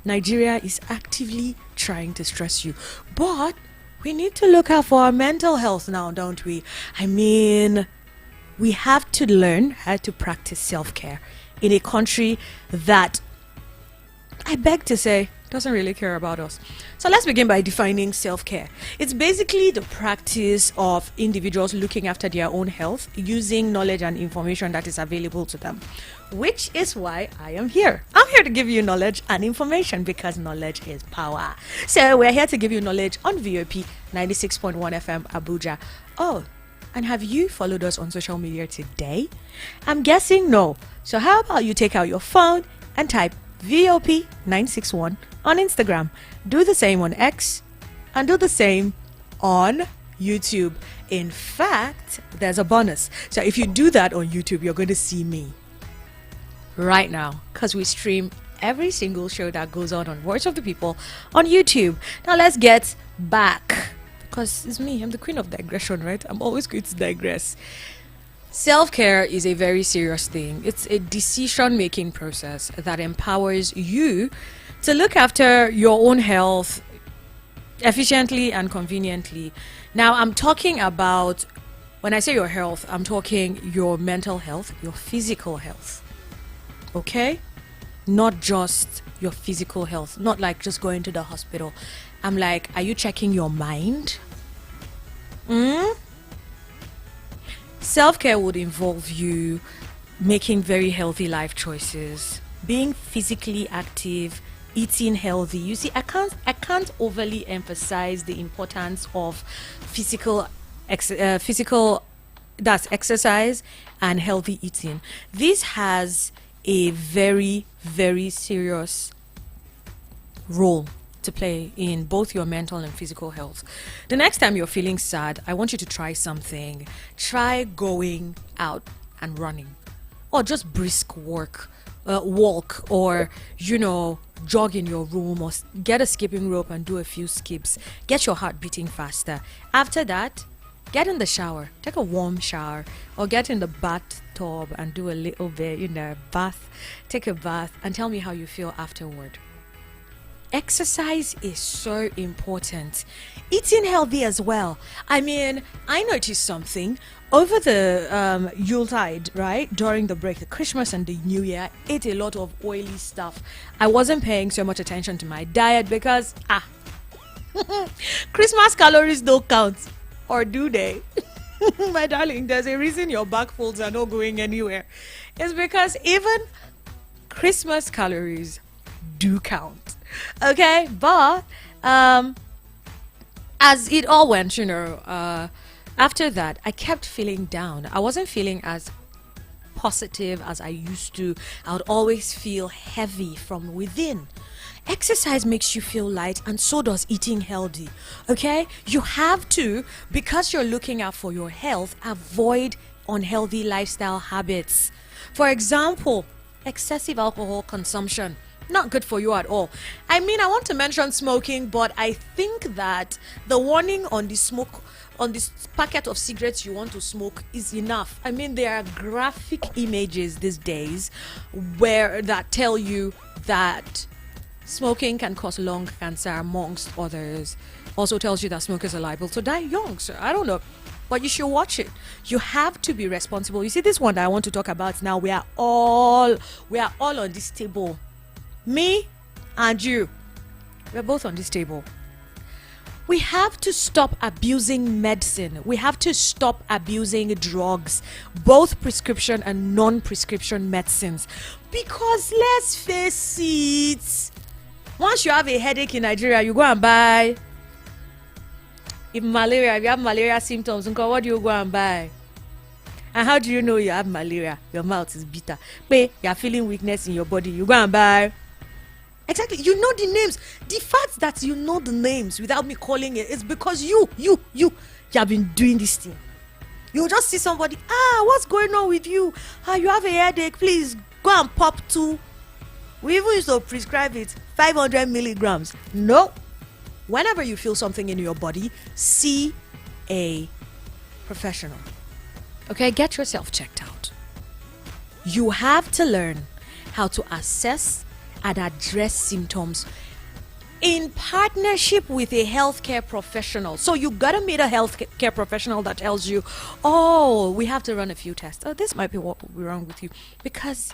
Nigeria is actively trying to stress you. But we need to look out for our mental health now, don't we? I mean, we have to learn how to practice self-care in a country that, I beg to say, doesn't really care about us. So let's begin by defining self-care. It's basically the practice of individuals looking after their own health using knowledge and information that is available to them, which is why I am here. I'm here to give you knowledge and information because knowledge is power. So we're here to give you knowledge on VOP 96.1 FM Abuja. Oh, and have you followed us on social media today? I'm guessing no. So how about you take out your phone and type VOP 961 on Instagram. Do the same on X and do the same on YouTube. In fact, there's a bonus. So if you do that on YouTube, you're going to see me right now because we stream every single show that goes on Voice of the People on YouTube. Now let's get back because it's me. I'm the queen of digression, right? I'm always going to digress. Self-care is a very serious thing. It's a decision-making process that empowers you to look after your own health efficiently and conveniently. Now, I'm talking about, when I say your health, I'm talking your mental health, your physical health. Okay? Not just your physical health. Not like just going to the hospital. I'm like, are you checking your mind? Self-care would involve you making very healthy life choices, being physically active, eating healthy. You see, I can't overly emphasize the importance of physical that's exercise and healthy eating. This has a very, very serious role to play in both your mental and physical health. The next time you're feeling sad, I want you to try something. Try going out and running, or just brisk walk, or jog in your room, or get a skipping rope and do a few skips. Get your heart beating faster. After that, get in the shower, take a warm shower, or get in the bathtub and do a little bit, take a bath, and tell me how you feel afterward. Exercise is so important. Eating healthy as well. I mean, I noticed something over the Yuletide, right? During the break, the Christmas and the New Year, I ate a lot of oily stuff. I wasn't paying so much attention to my diet because, Christmas calories don't count. Or do they? My darling, there's a reason your back folds are not going anywhere. It's because even Christmas calories do count. Okay, but as it all went, after that, I kept feeling down. I wasn't feeling as positive as I used to. I would always feel heavy from within. Exercise makes you feel light, and so does eating healthy. Okay, you have to, because you're looking out for your health, avoid unhealthy lifestyle habits. For example, excessive alcohol consumption. Not good for you at all. I mean, I want to mention smoking, but I think that the warning on this packet of cigarettes you want to smoke is enough. I mean, there are graphic images these days that tell you that smoking can cause lung cancer, amongst others. Also tells you that smokers are liable to die young. So I don't know, but you should watch it. You have to be responsible. You see, this one that I want to talk about now, we are all on this table. Me and you, we're both on this table. We have to stop abusing medicine. We have to stop abusing drugs, both prescription and non-prescription medicines. Because let's face it, once you have a headache in Nigeria, you go and buy. If you have malaria symptoms, what do you go and buy? And how do you know you have malaria? Your mouth is bitter. But you're feeling weakness in your body, you go and buy. Exactly, you know the names. The fact that you know the names without me calling it is because you have been doing this thing. You'll just see somebody, what's going on with you? You have a headache, please go and pop 2. We even used to prescribe it 500 milligrams. No. Whenever you feel something in your body, see a professional. Okay, get yourself checked out. You have to learn how to assess and address symptoms in partnership with a healthcare professional. So you gotta meet a healthcare professional that tells you, oh, we have to run a few tests. Oh, this might be what will be wrong with you. Because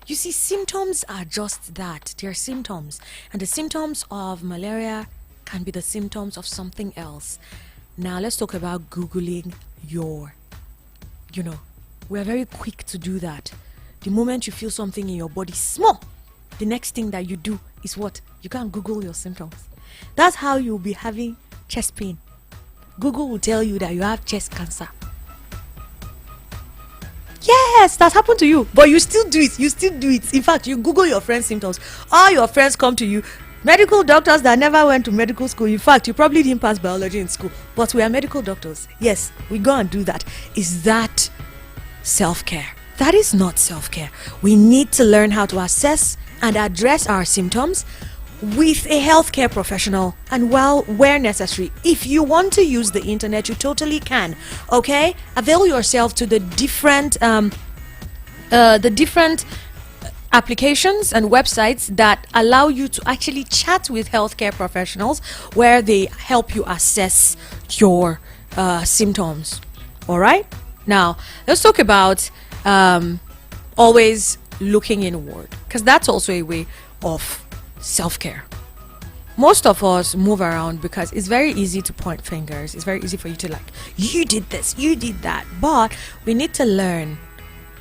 you see, symptoms are just that. They're symptoms. And the symptoms of malaria can be the symptoms of something else. Now let's talk about Googling we're very quick to do that. The moment you feel something in your body small, the next thing that you do is what? You can't Google your symptoms. That's how you'll be having chest pain. Google will tell you that you have chest cancer. Yes, that's happened to you, but you still do it. In fact, you Google your friends' symptoms. All your friends come to you. Medical doctors that never went to medical school. In fact, you probably didn't pass biology in school, but we are medical doctors. Yes, we go and do that. Is that self-care? That is not self-care. We need to learn how to assess and address our symptoms with a healthcare professional, and where necessary. If you want to use the internet, you totally can. Okay, avail yourself to the different applications and websites that allow you to actually chat with healthcare professionals, where they help you assess your symptoms. All right, now let's talk about always looking inward, because that's also a way of self-care. Most of us move around because it's very easy to point fingers. It's very easy for you to you did this, you did that. But we need to learn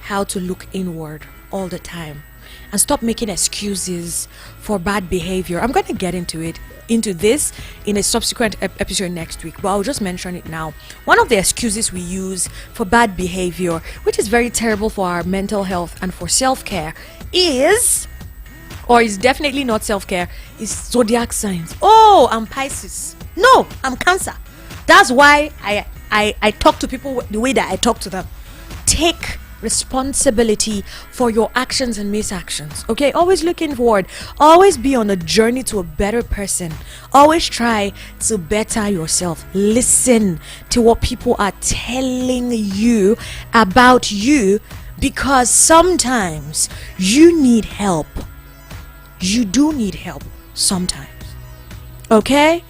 how to look inward all the time and stop making excuses for bad behavior. I'm going to get into this in a subsequent episode next week, but I'll just mention it now. One of the excuses we use for bad behavior, which is very terrible for our mental health and for self-care, is definitely not self-care, is zodiac signs. Oh, I'm Pisces. No, I'm Cancer. That's why I talk to people the way that I talk to them. Take responsibility for your actions and misactions. Okay, always looking forward. Always be on a journey to a better person. Always try to better yourself. Listen to what people are telling you about you, because sometimes you need help. You do need help sometimes. Okay?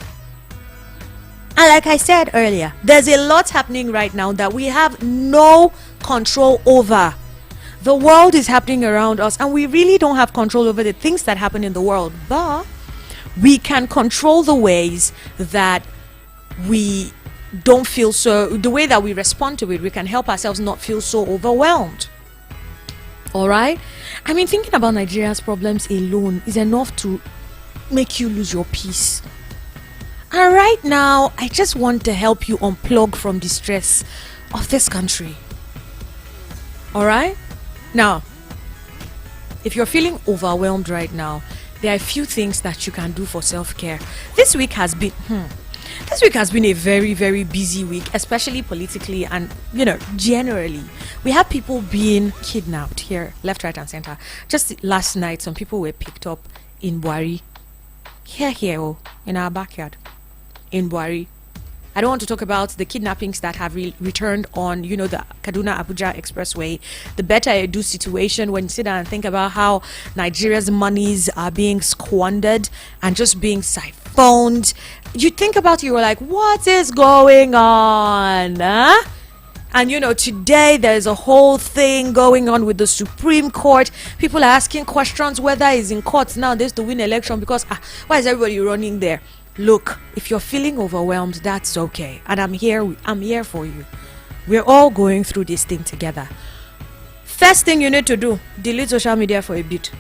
And like I said earlier, there's a lot happening right now that we have no control over. The world is happening around us, and we really don't have control over the things that happen in the world. But we can control the ways that we don't feel the way that we respond to it. We can help ourselves not feel so overwhelmed. All right? I mean, thinking about Nigeria's problems alone is enough to make you lose your peace. And right now, I just want to help you unplug from the stress of this country. All right? Now, if you're feeling overwhelmed right now, there are a few things that you can do for self-care. This week has been a very, very busy week, especially politically and, generally. We have people being kidnapped here, left, right, and center. Just last night, some people were picked up in Buari. Here, in our backyard. In Buari. I don't want to talk about the kidnappings that have returned on, the Kaduna-Abuja Expressway. The Better Edu situation, when you sit down and think about how Nigeria's monies are being squandered and just being siphoned. You think about it, you're like, what is going on? Huh? And today there's a whole thing going on with the Supreme Court. People are asking questions whether it's in court now. There's to win election because why is everybody running there? Look, if you're feeling overwhelmed, that's okay. And I'm here for you. We're all going through this thing together. First thing you need to do, delete social media for a bit.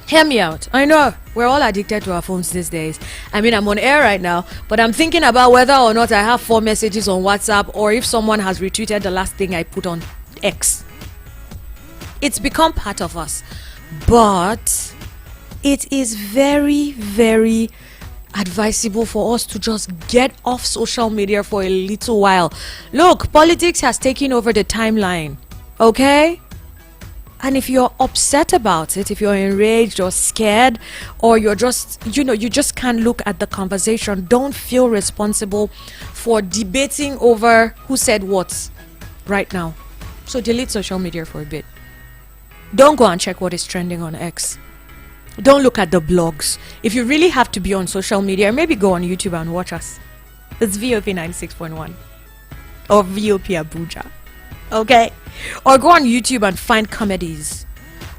Hear me out. I know we're all addicted to our phones these days. I mean, I'm on air right now, but I'm thinking about whether or not I have 4 messages on WhatsApp, or if someone has retweeted the last thing I put on X. It's become part of us. But it is very, very advisable for us to just get off social media for a little while. Look, politics has taken over the timeline. Okay? And if you're upset about it, if you're enraged or scared, or you're just, you just can't look at the conversation, don't feel responsible for debating over who said what right now. So delete social media for a bit. Don't go and check what is trending on X. Don't look at the blogs. If you really have to be on social media, maybe go on YouTube and watch us. It's VOP 96.1 or VOP Abuja. Okay? Or go on YouTube and find comedies.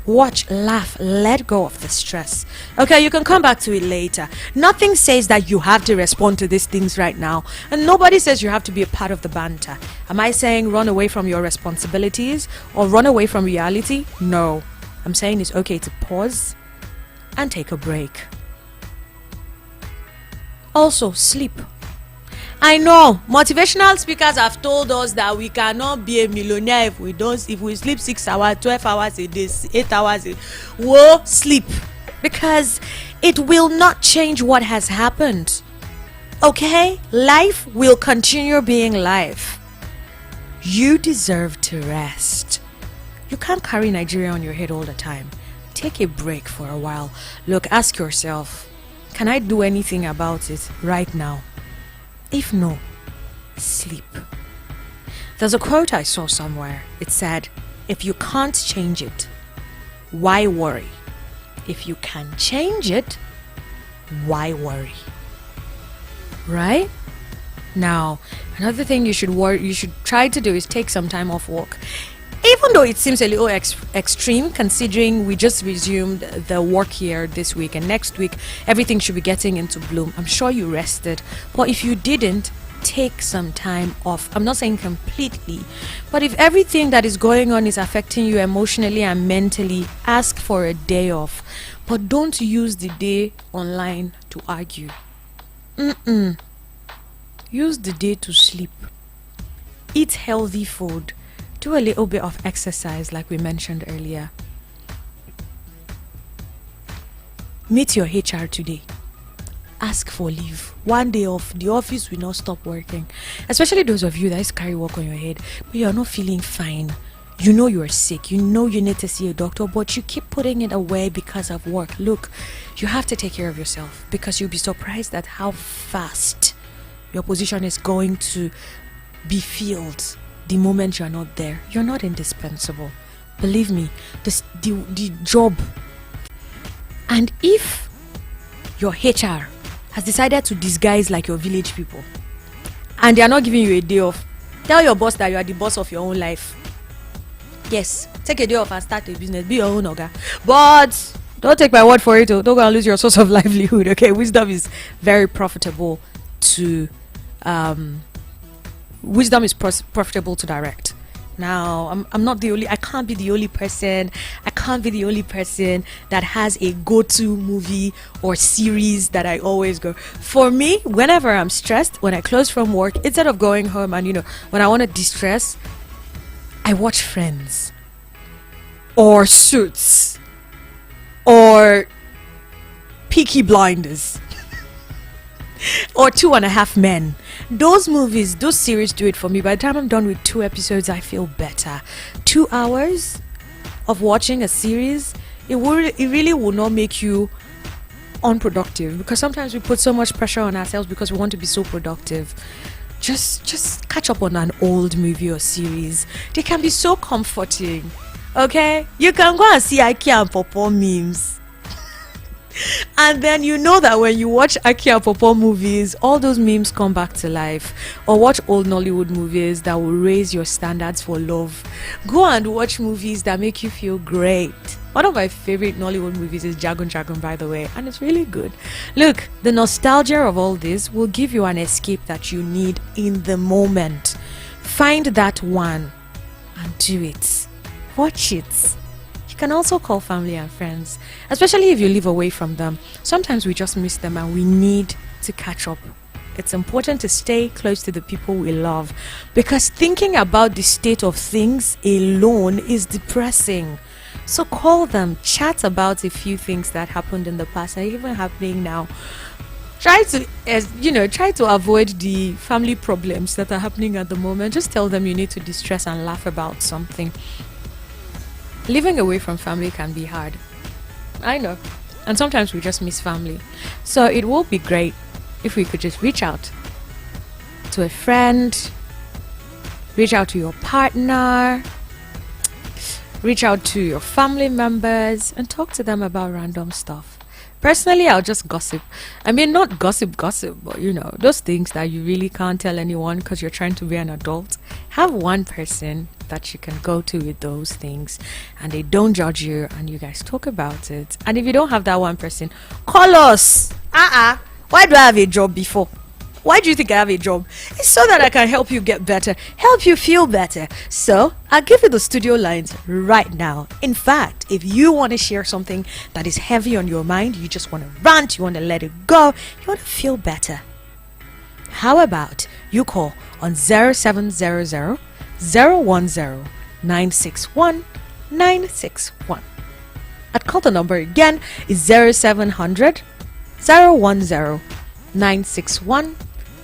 Watch, laugh, let go of the stress. Okay, you can come back to it later. Nothing says that you have to respond to these things right now. And nobody says you have to be a part of the banter. Am I saying run away from your responsibilities or run away from reality? No. I'm saying it's okay to pause and take a break. Also, sleep. I know motivational speakers have told us that we cannot be a millionaire if we sleep 6 hours, 12 hours a day, 8 hours a day. Whoa, sleep, because it will not change what has happened. Okay, life will continue being life. You deserve to rest. You can't carry Nigeria on your head all the time. Take a break for a while. Look, ask yourself, can I do anything about it right now? If no, sleep. There's a quote I saw somewhere. It said, if you can't change it, why worry? If you can change it, why worry? Right? Now, another thing you should try to do is take some time off work. Even though it seems a little extreme, considering we just resumed the work year this week and next week everything should be getting into bloom. I'm sure you rested, but if you didn't, take some time off. I'm not saying completely, but if everything that is going on is affecting you emotionally and mentally, ask for a day off. But don't use the day online to argue. Use the day to sleep. Eat healthy food. Do a little bit of exercise like we mentioned earlier. Meet your HR today. Ask for leave. One day off. The office will not stop working. Especially those of you that carry work on your head, but you're not feeling fine. You know you're sick. You know you need to see a doctor, but you keep putting it away because of work. Look, you have to take care of yourself, because you'll be surprised at how fast your position is going to be filled. The moment you're not there, you're not indispensable. Believe me, the job. And if your HR has decided to disguise like your village people, and they are not giving you a day off, tell your boss that you are the boss of your own life. Yes, take a day off and start a business. Be your own oga. But don't take my word for it. Don't go and lose your source of livelihood. Okay, wisdom is very profitable to wisdom is profitable to direct. Now, I'm not the only, I can't be the only person that has a go-to movie or series that I always go. For me, whenever I'm stressed, when I close from work, instead of going home and, when I want to distress, I watch Friends or Suits or Peaky Blinders or 2.5 Men. Those movies, those series do it for me. By the time I'm done with 2 episodes, I feel better. 2 hours of watching a series, it really will not make you unproductive, because sometimes we put so much pressure on ourselves because we want to be so productive. Just catch up on an old movie or series. They can be so comforting. Okay? You can go and see Ike and Popo memes. And then you know that when you watch Aki and Popo movies, all those memes come back to life. Or watch old Nollywood movies that will raise your standards for love. Go and watch movies that make you feel great. One of my favorite Nollywood movies is Jagun, by the way, and it's really good. Look, the nostalgia of all this will give you an escape that you need in the moment. Find that one and do it. Watch it. Can also call family and friends, especially if you live away from them. Sometimes we just miss them and we need to catch up. It's important to stay close to the people we love, because thinking about the state of things alone is depressing. So call them, chat about a few things that happened in the past and even happening now. Try to avoid the family problems that are happening at the moment. Just tell them you need to distress and laugh about something. Living away from family can be hard. I know. And sometimes we just miss family. So it will be great if we could just reach out to a friend, reach out to your partner, Reach out to your family members and talk to them about random stuff. Personally, I'll just gossip. I mean, not gossip, but those things that you really can't tell anyone because you're trying to be an adult. Have one person that you can go to with those things and they don't judge you and you guys talk about it. And if you don't have that one person, call us. Why do I have a job before? Why do you think I have a job? It's so that I can help you get better, help you feel better. So I'll give you the studio lines right now. In fact, if you want to share something that is heavy on your mind, you just want to rant, you want to let it go, you want to feel better, how about you call on 0700 010 961 961. I'd call the number again is 0700 010 961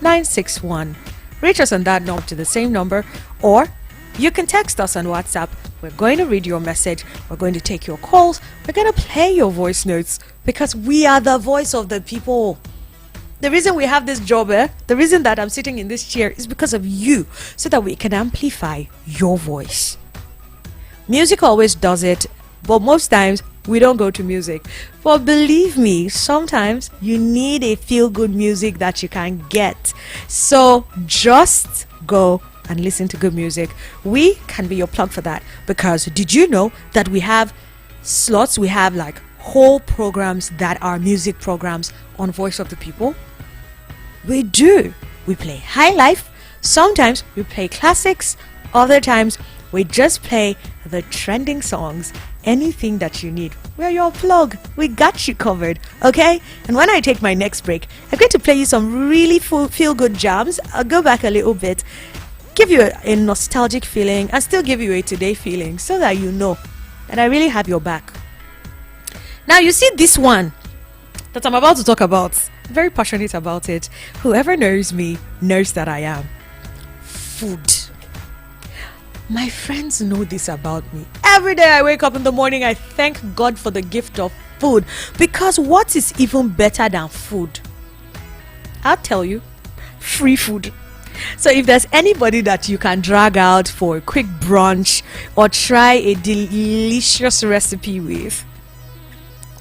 961. Reach us on that number to the same number, or you can text us on WhatsApp. We're going to read your message, we're going to take your calls, we're going to play your voice notes, because we are the voice of the people. The reason we have this job, the reason that I'm sitting in this chair is because of you, so that we can amplify your voice. Music always does it, but most times we don't go to music. But believe me, sometimes you need a feel-good music that you can get. So just go and listen to good music. We can be your plug for that, because did you know that we have slots, we have like whole programs that are music programs on Voice of the People? We do. We play high life. Sometimes we play classics. Other times we just play the trending songs. Anything that you need, we're your plug. We got you covered, okay? And when I take my next break, I'm going to play you some really feel-good jams. I'll go back a little bit, give you a nostalgic feeling, and still give you a today feeling, so that you know that I really have your back. Now, you see this one that I'm about to talk about. I'm very passionate about it. Whoever knows me knows that I am. Food. My friends know this about me. Every day I wake up in the morning, I thank God for the gift of food, because what is even better than food? I'll tell you, free food. So if there's anybody that you can drag out for a quick brunch or try a delicious recipe with,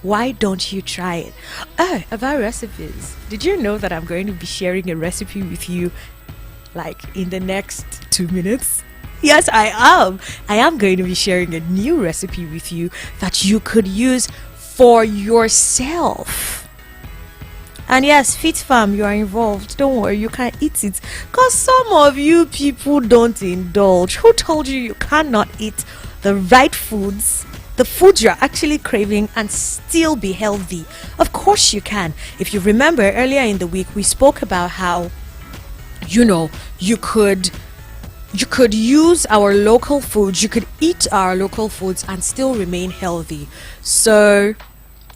why don't you try it? About recipes, did you know that I'm going to be sharing a recipe with you like in the next 2 minutes? Yes, I am. I am going to be sharing a new recipe with you that you could use for yourself. And yes, Fit Farm, you are involved. Don't worry, you can eat it. Because some of you people don't indulge. Who told you you cannot eat the right foods? The foods you're actually craving and still be healthy. Of course you can. If you remember earlier in the week, we spoke about how, you could use our local foods, you could eat our local foods and still remain healthy. So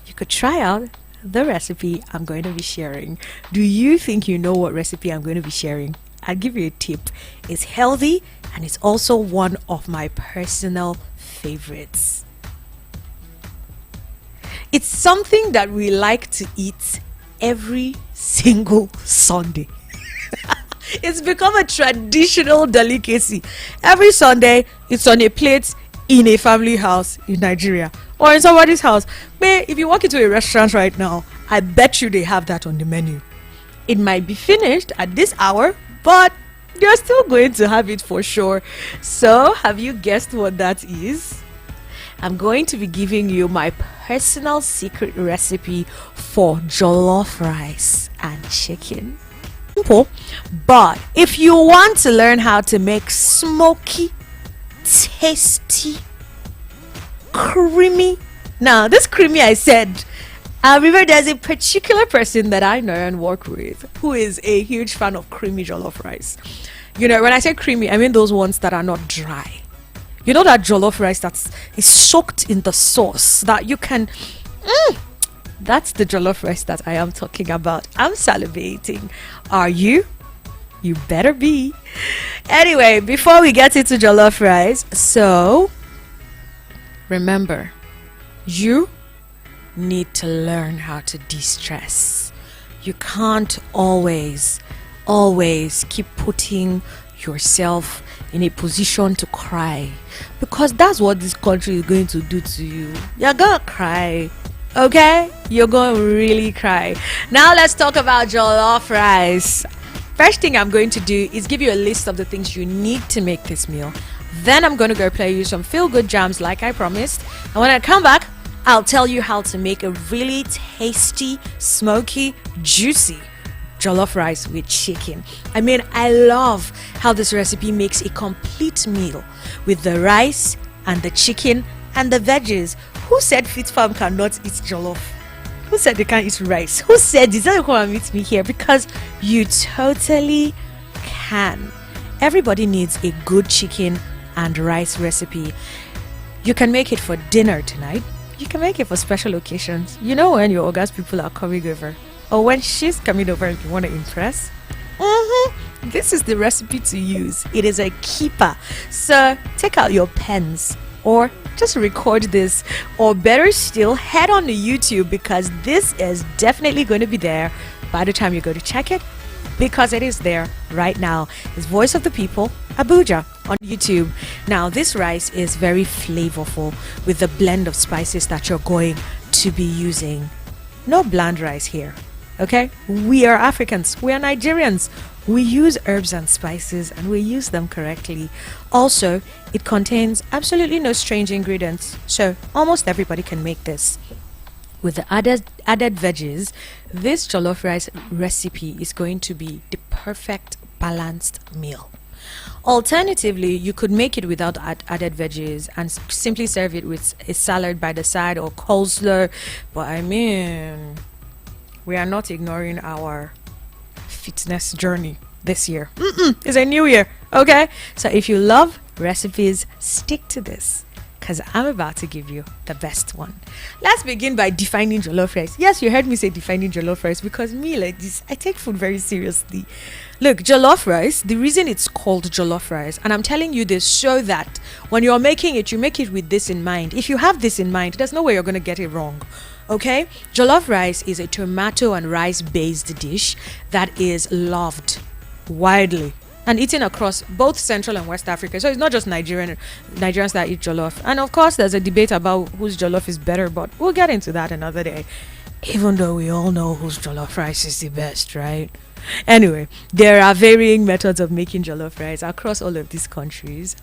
you could try out the recipe I'm going to be sharing. Do you think you know what recipe I'm going to be sharing? I'll give you a tip. It's healthy and it's also one of my personal favorites. It's something that we like to eat every single Sunday. It's become a traditional delicacy. Every Sunday, it's on a plate in a family house in Nigeria or in somebody's house. But if you walk into a restaurant right now, I bet you they have that on the menu. It might be finished at this hour, but you're still going to have it for sure. So, have you guessed what that is? I'm going to be giving you my personal secret recipe for jollof rice and chicken. Simple, but if you want to learn how to make smoky, tasty, creamy, now this creamy I said, remember there's a particular person that I know and work with who is a huge fan of creamy jollof rice. When I say creamy, I mean those ones that are not dry. You know that jollof rice that is soaked in the sauce that you can that's the jollof rice that I am talking about. I'm salivating. Are you? You better be. Anyway, before we get into jollof rice, so remember, you need to learn how to de-stress. You can't always keep putting yourself in a position to cry, because that's what this country is going to do to you. You're gonna cry. Okay, you're gonna really cry. Now let's talk about jollof rice. First thing I'm going to do is give you a list of the things you need to make this meal. Then I'm going to go play you some feel-good jams like I promised. And when I come back, I'll tell you how to make a really tasty, smoky, juicy jollof rice with chicken. I mean, I love how this recipe makes a complete meal with the rice and the chicken and the veggies. Who said Fit Farm cannot eat jollof? Who said they can't eat rice? Who said this? Don't come and meet me here, because you totally can. Everybody needs a good chicken and rice recipe. You can make it for dinner tonight. You can make it for special occasions. You know, when your August people are coming over, or when she's coming over and you want to impress. This is the recipe to use. It is a keeper. So take out your pens or just record this, or better still, head on to YouTube, because this is definitely going to be there by the time you go to check it, because it is there right now. It's Voice of the People, Abuja, on YouTube. Now, this rice is very flavorful with the blend of spices that you're going to be using. No bland rice here, okay? We are Africans. We are Nigerians. We use herbs and spices, and we use them correctly. Also, it contains absolutely no strange ingredients, so almost everybody can make this. With the added veggies, this jollof rice recipe is going to be the perfect balanced meal. Alternatively, you could make it without added veggies and simply serve it with a salad by the side or coleslaw. But I mean, we are not ignoring our fitness journey this year. It's a new year, okay? So if you love recipes, stick to this, because I'm about to give you the best one. Let's begin by defining jollof rice. Yes, you heard me say defining jollof rice, because me, like this, I take food very seriously. Look, jollof rice, the reason it's called jollof rice, and I'm telling you this so that when you're making it, you make it with this in mind. If you have this in mind, there's no way you're going to get it wrong. Okay? Jollof rice is a tomato and rice based dish that is loved widely and eaten across both Central and West Africa. So it's not just Nigerians that eat jollof. And of course, there's a debate about whose jollof is better, but we'll get into that another day. Even though we all know whose jollof rice is the best, right? Anyway, there are varying methods of making jollof rice across all of these countries.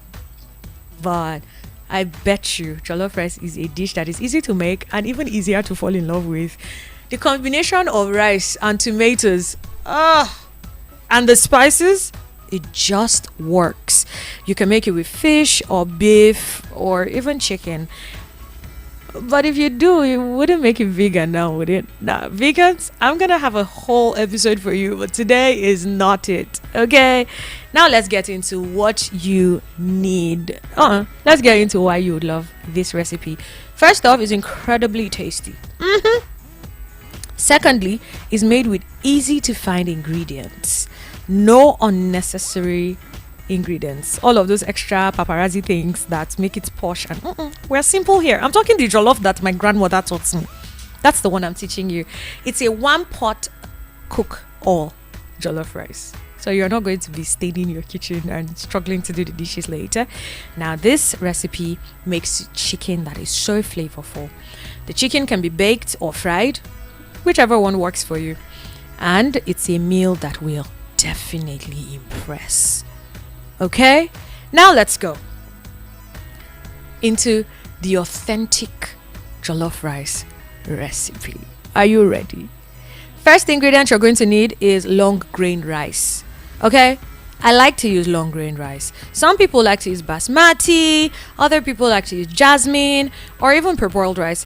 But I bet you jollof rice is a dish that is easy to make and even easier to fall in love with. The combination of rice and tomatoes, and the spices, it just works. You can make it with fish or beef or even chicken. But if you do, you wouldn't make it vegan now, would it? Nah, vegans, I'm gonna have a whole episode for you, but today is not it. Okay, now let's get into what you need. Let's get into why you would love this recipe. First off, it's incredibly tasty. Secondly, it's made with easy to find ingredients. No unnecessary ingredients, all of those extra paparazzi things that make it posh, and we're simple here. I'm talking the jollof that my grandmother taught me. That's the one I'm teaching you. It's a one pot cook all jollof rice, so you're not going to be staining your kitchen and struggling to do the dishes later. Now, this recipe makes chicken that is so flavorful. The chicken can be baked or fried, whichever one works for you, and it's a meal that will definitely impress. Okay, now let's go into the authentic jollof rice recipe. Are you ready? First ingredient you're going to need is long grain rice. Okay, I like to use long grain rice. Some people like to use basmati, other people like to use jasmine or even parboiled rice.